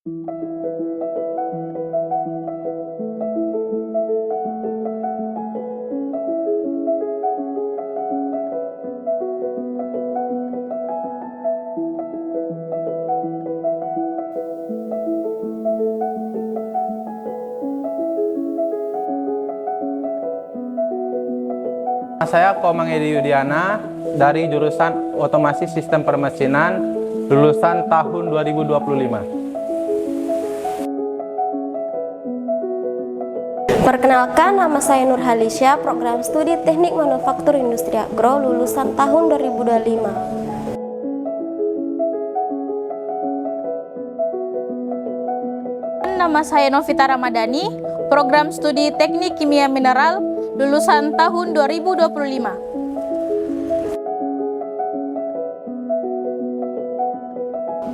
Saya Komang Edi Yudiana dari jurusan Otomasi Sistem Permesinan, lulusan tahun 2025. Perkenalkan, nama saya Nur Halisya, program studi Teknik Manufaktur Industri Agro, lulusan tahun 2025. Nama saya Novita Ramadhani, program studi Teknik Kimia Mineral, lulusan tahun 2025.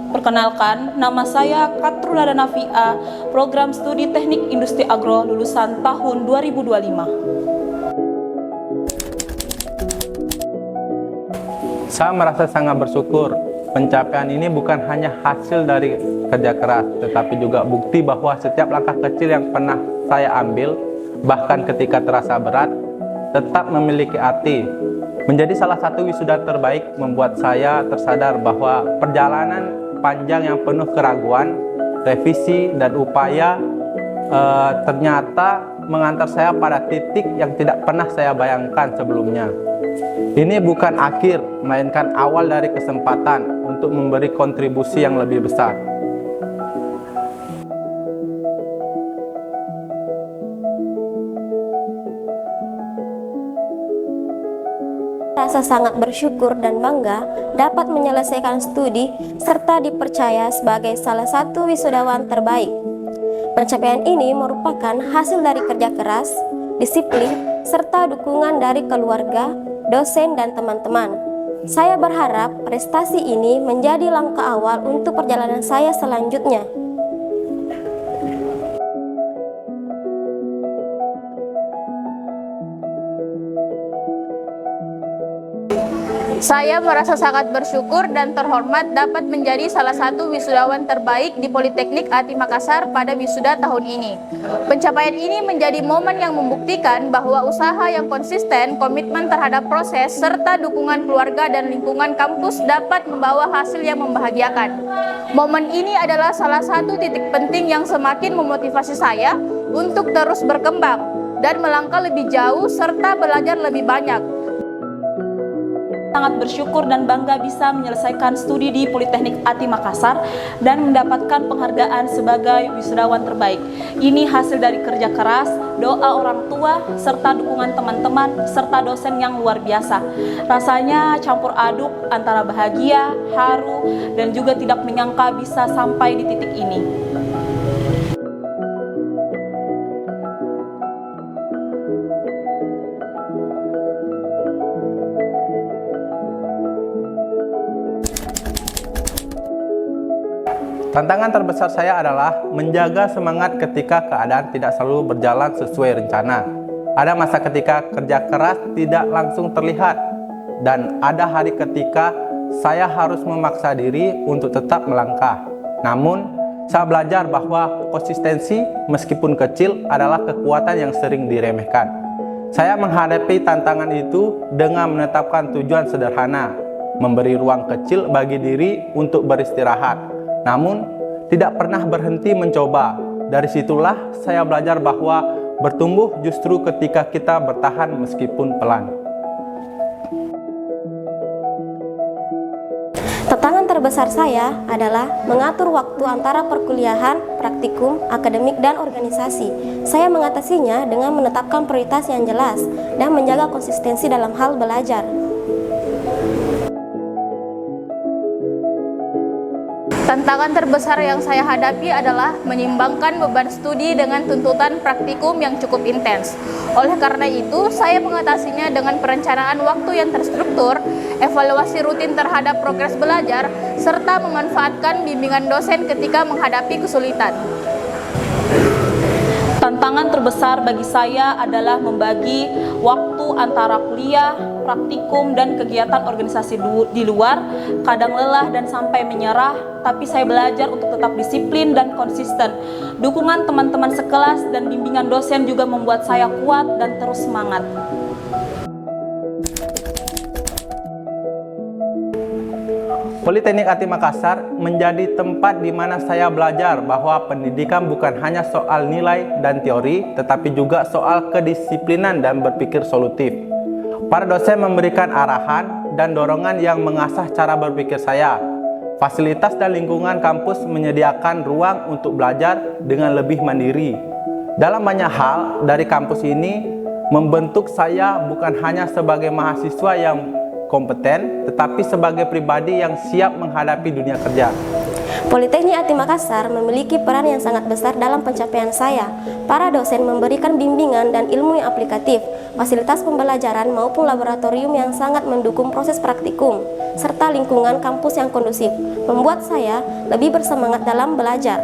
Perkenalkan, nama saya Katrulada Nafia, program studi Teknik Industri Agro, lulusan tahun 2025. Saya merasa sangat bersyukur. Pencapaian ini bukan hanya hasil dari kerja keras, tetapi juga bukti bahwa setiap langkah kecil yang pernah saya ambil, bahkan ketika terasa berat, tetap memiliki arti. Menjadi salah satu wisuda terbaik membuat saya tersadar bahwa perjalanan panjang yang penuh keraguan, revisi, dan upaya ternyata mengantar saya pada titik yang tidak pernah saya bayangkan sebelumnya. Ini bukan akhir, melainkan awal dari kesempatan untuk memberi kontribusi yang lebih besar. Rasa sangat bersyukur dan bangga dapat menyelesaikan studi serta dipercaya sebagai salah satu wisudawan terbaik. Pencapaian ini merupakan hasil dari kerja keras, disiplin, serta dukungan dari keluarga, dosen, dan teman-teman. Saya berharap prestasi ini menjadi langkah awal untuk perjalanan saya selanjutnya. Saya merasa sangat bersyukur dan terhormat dapat menjadi salah satu wisudawan terbaik di Politeknik ATI Makassar pada wisuda tahun ini. Pencapaian ini menjadi momen yang membuktikan bahwa usaha yang konsisten, komitmen terhadap proses, serta dukungan keluarga dan lingkungan kampus dapat membawa hasil yang membahagiakan. Momen ini adalah salah satu titik penting yang semakin memotivasi saya untuk terus berkembang dan melangkah lebih jauh serta belajar lebih banyak. Sangat bersyukur dan bangga bisa menyelesaikan studi di Politeknik ATI Makassar dan mendapatkan penghargaan sebagai wisudawan terbaik. Ini hasil dari kerja keras, doa orang tua, serta dukungan teman-teman, serta dosen yang luar biasa. Rasanya campur aduk antara bahagia, haru, dan juga tidak menyangka bisa sampai di titik ini. Tantangan terbesar saya adalah menjaga semangat ketika keadaan tidak selalu berjalan sesuai rencana. Ada masa ketika kerja keras tidak langsung terlihat, dan ada hari ketika saya harus memaksa diri untuk tetap melangkah. Namun, saya belajar bahwa konsistensi meskipun kecil adalah kekuatan yang sering diremehkan. Saya menghadapi tantangan itu dengan menetapkan tujuan sederhana, memberi ruang kecil bagi diri untuk beristirahat. Namun, tidak pernah berhenti mencoba. Dari situlah saya belajar bahwa bertumbuh justru ketika kita bertahan meskipun pelan. Tantangan terbesar saya adalah mengatur waktu antara perkuliahan, praktikum, akademik, dan organisasi. Saya mengatasinya dengan menetapkan prioritas yang jelas dan menjaga konsistensi dalam hal belajar. Tantangan terbesar yang saya hadapi adalah menyimbangkan beban studi dengan tuntutan praktikum yang cukup intens. Oleh karena itu, saya mengatasinya dengan perencanaan waktu yang terstruktur, evaluasi rutin terhadap progres belajar, serta memanfaatkan bimbingan dosen ketika menghadapi kesulitan. Tantangan terbesar bagi saya adalah membagi waktu antara kuliah, praktikum, dan kegiatan organisasi di luar, kadang lelah dan sampai menyerah, tapi saya belajar untuk tetap disiplin dan konsisten. Dukungan teman-teman sekelas dan bimbingan dosen juga membuat saya kuat dan terus semangat. Politeknik ATI Makassar menjadi tempat di mana saya belajar bahwa pendidikan bukan hanya soal nilai dan teori, tetapi juga soal kedisiplinan dan berpikir solutif. Para dosen memberikan arahan dan dorongan yang mengasah cara berpikir saya. Fasilitas dan lingkungan kampus menyediakan ruang untuk belajar dengan lebih mandiri. Dalam banyak hal dari kampus ini membentuk saya bukan hanya sebagai mahasiswa yang kompeten, tetapi sebagai pribadi yang siap menghadapi dunia kerja. Politeknik ATI Makassar memiliki peran yang sangat besar dalam pencapaian saya. Para dosen memberikan bimbingan dan ilmu yang aplikatif, fasilitas pembelajaran maupun laboratorium yang sangat mendukung proses praktikum, serta lingkungan kampus yang kondusif, membuat saya lebih bersemangat dalam belajar.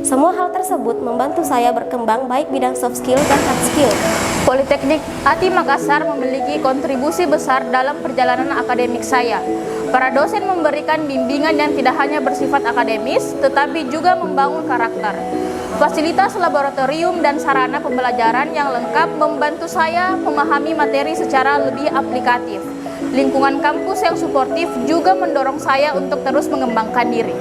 Semua hal tersebut membantu saya berkembang baik bidang soft skill dan hard skill. Politeknik ATI Makassar memiliki kontribusi besar dalam perjalanan akademik saya. Para dosen memberikan bimbingan yang tidak hanya bersifat akademis, tetapi juga membangun karakter. Fasilitas laboratorium dan sarana pembelajaran yang lengkap membantu saya memahami materi secara lebih aplikatif. Lingkungan kampus yang suportif juga mendorong saya untuk terus mengembangkan diri.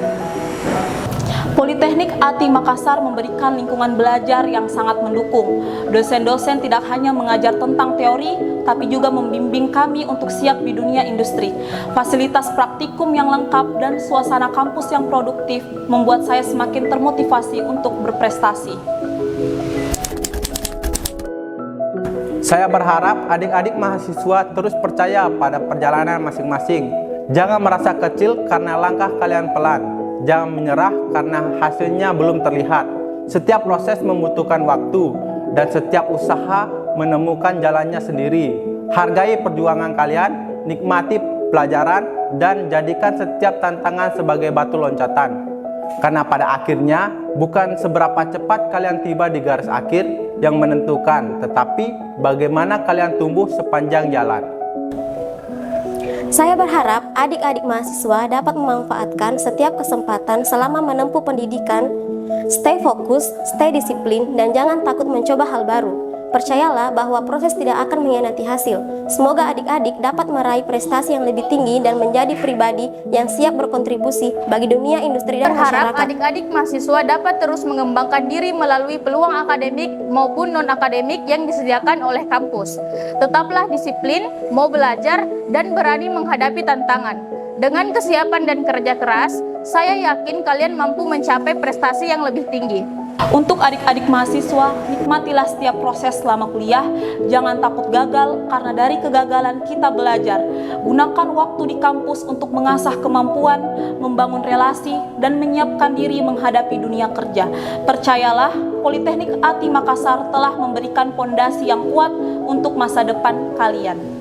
Politeknik ATI Makassar memberikan lingkungan belajar yang sangat mendukung. Dosen-dosen tidak hanya mengajar tentang teori, tapi juga membimbing kami untuk siap di dunia industri. Fasilitas praktikum yang lengkap dan suasana kampus yang produktif membuat saya semakin termotivasi untuk berprestasi. Saya berharap adik-adik mahasiswa terus percaya pada perjalanan masing-masing. Jangan merasa kecil karena langkah kalian pelan. Jangan menyerah karena hasilnya belum terlihat. Setiap proses membutuhkan waktu dan setiap usaha menemukan jalannya sendiri. Hargai perjuangan kalian, nikmati pelajaran, dan jadikan setiap tantangan sebagai batu loncatan. Karena pada akhirnya bukan seberapa cepat kalian tiba di garis akhir yang menentukan, tetapi bagaimana kalian tumbuh sepanjang jalan. Saya berharap adik-adik mahasiswa dapat memanfaatkan setiap kesempatan selama menempuh pendidikan. Stay fokus, stay disiplin, dan jangan takut mencoba hal baru. Percayalah bahwa proses tidak akan mengkhianati hasil. Semoga adik-adik dapat meraih prestasi yang lebih tinggi dan menjadi pribadi yang siap berkontribusi bagi dunia industri dan Berharap masyarakat. adik-adik mahasiswa dapat terus mengembangkan diri melalui peluang akademik maupun non-akademik yang disediakan oleh kampus. Tetaplah disiplin, mau belajar, dan berani menghadapi tantangan. Dengan kesiapan dan kerja keras, saya yakin kalian mampu mencapai prestasi yang lebih tinggi. Untuk adik-adik mahasiswa, nikmatilah setiap proses selama kuliah. Jangan takut gagal, karena dari kegagalan kita belajar. Gunakan waktu di kampus untuk mengasah kemampuan, membangun relasi, dan menyiapkan diri menghadapi dunia kerja. Percayalah, Politeknik ATI Makassar telah memberikan fondasi yang kuat untuk masa depan kalian.